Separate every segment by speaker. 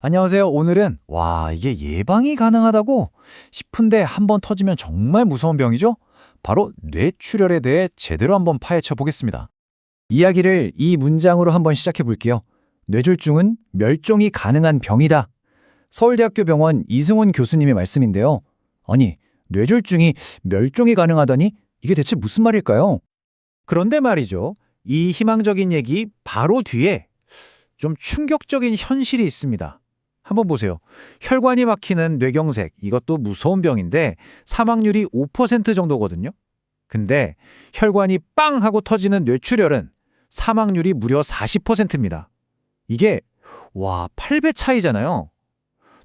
Speaker 1: 안녕하세요. 오늘은 이게 예방이 가능하다고 싶은데 한번 터지면 정말 무서운 병이죠? 바로 뇌출혈에 대해 제대로 한번 파헤쳐 보겠습니다. 이야기를 이 문장으로 한번 시작해 볼게요. 뇌졸중은 멸종이 가능한 병이다. 서울대학교 병원 이승훈 교수님의 말씀인데요. 아니, 뇌졸중이 멸종이 가능하다니 이게 대체 무슨 말일까요?
Speaker 2: 그런데 말이죠. 이 희망적인 얘기 바로 뒤에 좀 충격적인 현실이 있습니다. 한번 보세요. 혈관이 막히는 뇌경색, 이것도 무서운 병인데 사망률이 5% 정도거든요. 근데 혈관이 빵 하고 터지는 뇌출혈은 사망률이 무려 40%입니다. 이게 8배 차이잖아요.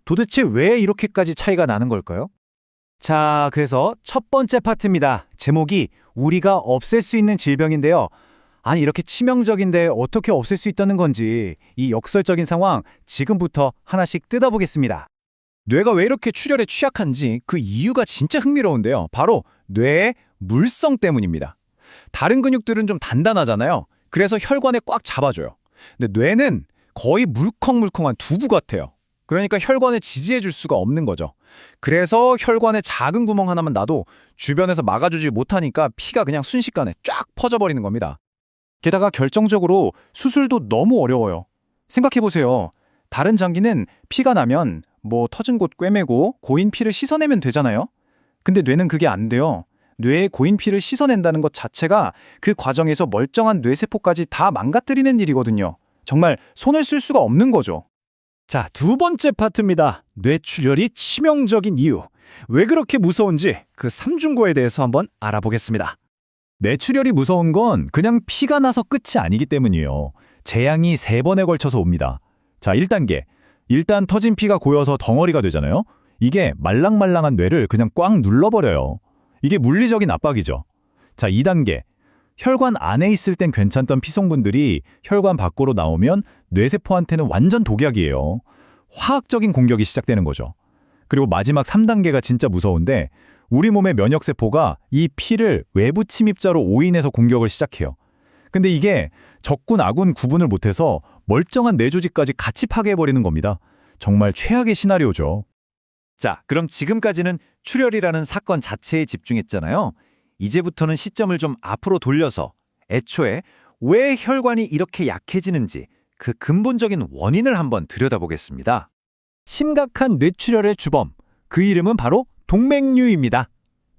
Speaker 2: 도대체 왜 이렇게까지 차이가 나는 걸까요? 자, 그래서 첫 번째 파트입니다. 제목이 우리가 없앨 수 있는 질병인데요. 아니, 이렇게 치명적인데 어떻게 없앨 수 있다는 건지 이 역설적인 상황 지금부터 하나씩 뜯어보겠습니다.
Speaker 1: 뇌가 왜 이렇게 출혈에 취약한지 그 이유가 진짜 흥미로운데요. 바로 뇌의 물성 때문입니다. 다른 근육들은 좀 단단하잖아요. 그래서 혈관에 꽉 잡아줘요. 근데 뇌는 거의 물컹물컹한 두부 같아요. 그러니까 혈관에 지지해 줄 수가 없는 거죠. 그래서 혈관에 작은 구멍 하나만 놔도 주변에서 막아주지 못하니까 피가 그냥 순식간에 쫙 퍼져버리는 겁니다. 게다가 결정적으로 수술도 너무 어려워요. 생각해보세요. 다른 장기는 피가 나면 터진 곳 꿰매고 고인 피를 씻어내면 되잖아요. 근데 뇌는 그게 안 돼요. 뇌에 고인 피를 씻어낸다는 것 자체가 그 과정에서 멀쩡한 뇌세포까지 다 망가뜨리는 일이거든요. 정말 손을 쓸 수가 없는 거죠.
Speaker 2: 자, 두 번째 파트입니다. 뇌출혈이 치명적인 이유. 왜 그렇게 무서운지 그 삼중고에 대해서 한번 알아보겠습니다.
Speaker 1: 뇌출혈이 무서운 건 그냥 피가 나서 끝이 아니기 때문이에요. 재앙이 3번에 걸쳐서 옵니다. 자, 1단계. 일단 터진 피가 고여서 덩어리가 되잖아요. 이게 말랑말랑한 뇌를 그냥 꽉 눌러버려요. 이게 물리적인 압박이죠. 자, 2단계. 혈관 안에 있을 땐 괜찮던 피성분들이 혈관 밖으로 나오면 뇌세포한테는 완전 독약이에요. 화학적인 공격이 시작되는 거죠. 그리고 마지막 3단계가 진짜 무서운데 우리 몸의 면역세포가 이 피를 외부 침입자로 오인해서 공격을 시작해요. 근데 이게 적군, 아군 구분을 못해서 멀쩡한 뇌조직까지 같이 파괴해버리는 겁니다. 정말 최악의 시나리오죠.
Speaker 2: 자, 그럼 지금까지는 출혈이라는 사건 자체에 집중했잖아요. 이제부터는 시점을 좀 앞으로 돌려서 애초에 왜 혈관이 이렇게 약해지는지 그 근본적인 원인을 한번 들여다보겠습니다. 심각한 뇌출혈의 주범, 그 이름은 바로 동맥류입니다.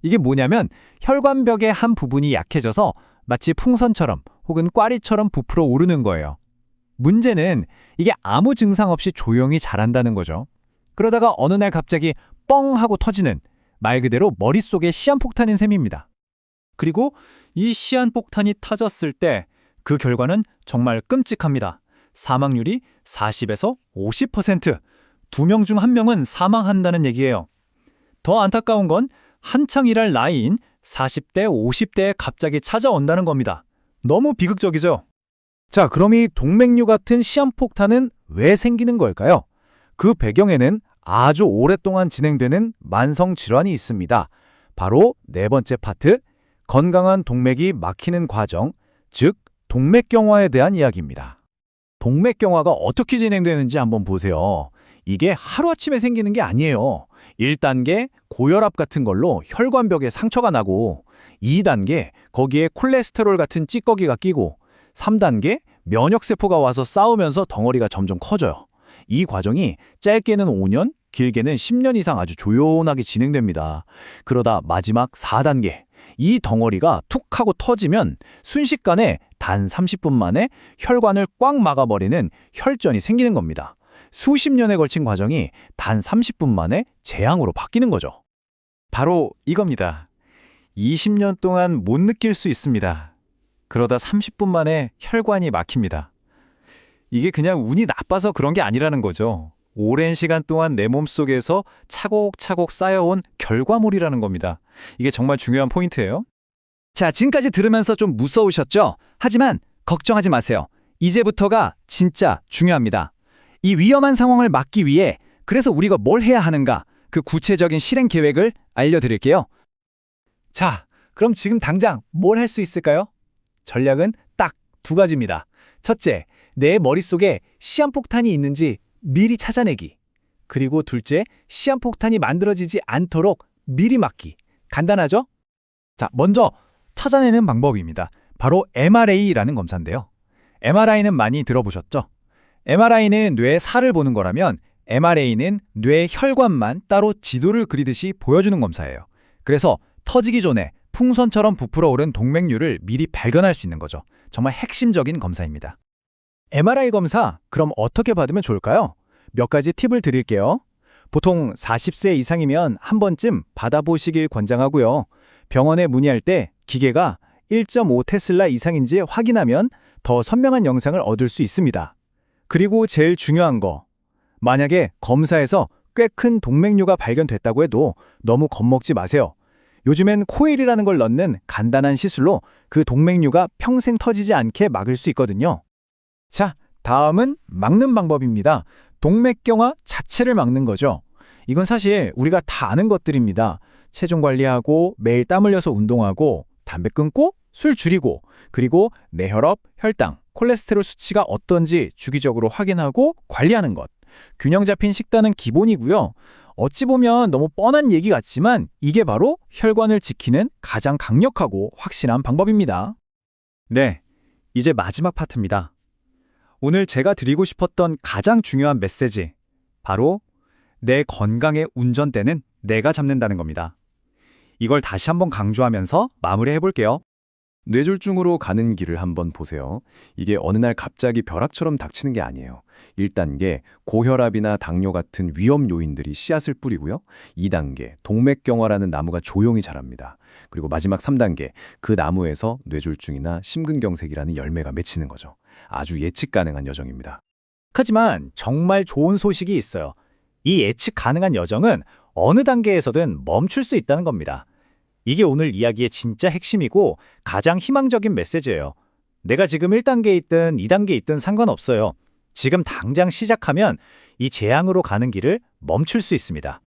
Speaker 2: 이게 뭐냐면 혈관벽의 한 부분이 약해져서 마치 풍선처럼 혹은 꽈리처럼 부풀어 오르는 거예요. 문제는 이게 아무 증상 없이 조용히 자란다는 거죠. 그러다가 어느 날 갑자기 뻥 하고 터지는 말 그대로 머릿속에 시한폭탄인 셈입니다. 그리고 이 시한폭탄이 터졌을 때 그 결과는 정말 끔찍합니다. 사망률이 40에서 50%, 2명 중 1명은 사망한다는 얘기예요. 더 안타까운 건 한창 일할 나이인 40대, 50대에 갑자기 찾아온다는 겁니다. 너무 비극적이죠? 자, 그럼 이 동맥류 같은 시한폭탄은 왜 생기는 걸까요? 그 배경에는 아주 오랫동안 진행되는 만성 질환이 있습니다. 바로 네 번째 파트, 건강한 동맥이 막히는 과정, 즉 동맥경화에 대한 이야기입니다. 동맥경화가 어떻게 진행되는지 한번 보세요. 이게 하루아침에 생기는 게 아니에요. 1단계 고혈압 같은 걸로 혈관벽에 상처가 나고 2단계 거기에 콜레스테롤 같은 찌꺼기가 끼고 3단계 면역세포가 와서 싸우면서 덩어리가 점점 커져요. 이 과정이 짧게는 5년, 길게는 10년 이상 아주 조용하게 진행됩니다. 그러다 마지막 4단계, 이 덩어리가 툭 하고 터지면 순식간에 단 30분 만에 혈관을 꽉 막아버리는 혈전이 생기는 겁니다. 수십 년에 걸친 과정이 단 30분 만에 재앙으로 바뀌는 거죠. 바로 이겁니다. 20년 동안 못 느낄 수 있습니다. 그러다 30분 만에 혈관이 막힙니다. 이게 그냥 운이 나빠서 그런 게 아니라는 거죠. 오랜 시간 동안 내 몸속에서 차곡차곡 쌓여온 결과물이라는 겁니다. 이게 정말 중요한 포인트예요. 자, 지금까지 들으면서 좀 무서우셨죠? 하지만 걱정하지 마세요. 이제부터가 진짜 중요합니다. 이 위험한 상황을 막기 위해 그래서 우리가 뭘 해야 하는가? 그 구체적인 실행 계획을 알려드릴게요. 자, 그럼 지금 당장 뭘 할 수 있을까요? 전략은 딱 2가지입니다. 첫째, 내 머릿속에 시한폭탄이 있는지
Speaker 1: 미리 찾아내기. 그리고 둘째, 시한폭탄이 만들어지지 않도록 미리 막기. 간단하죠? 자, 먼저 찾아내는 방법입니다. 바로 MRA라는 검사인데요. MRI는 많이 들어보셨죠? MRI는 뇌의 살을 보는 거라면 MRA는 뇌의 혈관만 따로 지도를 그리듯이 보여주는 검사예요. 그래서 터지기 전에 풍선처럼 부풀어 오른 동맥류를 미리 발견할 수 있는 거죠. 정말 핵심적인 검사입니다. MRI 검사, 그럼 어떻게 받으면 좋을까요? 몇 가지 팁을 드릴게요. 보통 40세 이상이면 한 번쯤 받아보시길 권장하고요. 병원에 문의할 때 기계가 1.5 테슬라 이상인지 확인하면 더 선명한 영상을 얻을 수 있습니다. 그리고 제일 중요한 거, 만약에 검사에서 꽤 큰 동맥류가 발견됐다고 해도 너무 겁먹지 마세요. 요즘엔 코일이라는 걸 넣는 간단한 시술로 그 동맥류가 평생 터지지 않게 막을 수 있거든요. 자, 다음은 막는 방법입니다. 동맥경화 자체를 막는 거죠. 이건 사실 우리가 다 아는 것들입니다. 체중 관리하고 매일 땀 흘려서 운동하고 담배 끊고 술 줄이고 그리고 뇌혈압, 혈당, 콜레스테롤 수치가 어떤지 주기적으로 확인하고 관리하는 것. 균형 잡힌 식단은 기본이고요. 어찌 보면 너무 뻔한 얘기 같지만 이게 바로 혈관을 지키는 가장 강력하고 확실한 방법입니다. 네, 이제 마지막 파트입니다. 오늘 제가 드리고 싶었던 가장 중요한 메시지, 바로 내 건강의 운전대는 내가 잡는다는 겁니다. 이걸 다시 한번 강조하면서 마무리해 볼게요.
Speaker 3: 뇌졸중으로 가는 길을 한번 보세요. 이게 어느 날 갑자기 벼락처럼 닥치는 게 아니에요. 1단계, 고혈압이나 당뇨 같은 위험 요인들이 씨앗을 뿌리고요. 2단계, 동맥경화라는 나무가 조용히 자랍니다. 그리고 마지막 3단계, 그 나무에서 뇌졸중이나 심근경색이라는 열매가 맺히는 거죠. 아주 예측 가능한 여정입니다.
Speaker 1: 하지만 정말 좋은 소식이 있어요. 이 예측 가능한 여정은 어느 단계에서든 멈출 수 있다는 겁니다. 이게 오늘 이야기의 진짜 핵심이고 가장 희망적인 메시지예요. 내가 지금 1단계에 있든 2단계에 있든 상관없어요. 지금 당장 시작하면 이 재앙으로 가는 길을 멈출 수 있습니다.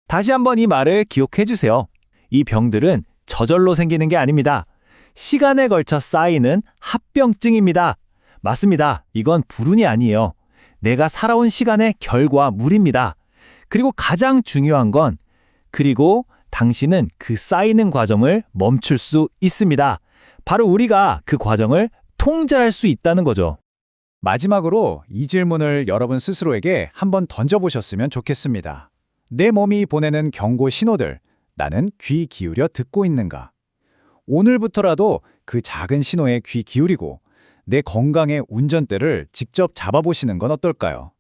Speaker 1: 다시 한번 이 말을 기억해 주세요. 이 병들은 저절로 생기는 게 아닙니다. 시간에 걸쳐 쌓이는 합병증입니다. 맞습니다. 이건 불운이 아니에요. 내가 살아온 시간의 결과물입니다. 그리고 가장 중요한 건 그리고 당신은 그 쌓이는 과정을 멈출 수 있습니다. 바로 우리가 그 과정을 통제할 수 있다는 거죠. 마지막으로 이 질문을 여러분 스스로에게 한번 던져보셨으면 좋겠습니다. 내 몸이 보내는 경고 신호들, 나는 귀 기울여 듣고 있는가? 오늘부터라도 그 작은 신호에 귀 기울이고 내 건강의 운전대를 직접 잡아보시는 건 어떨까요?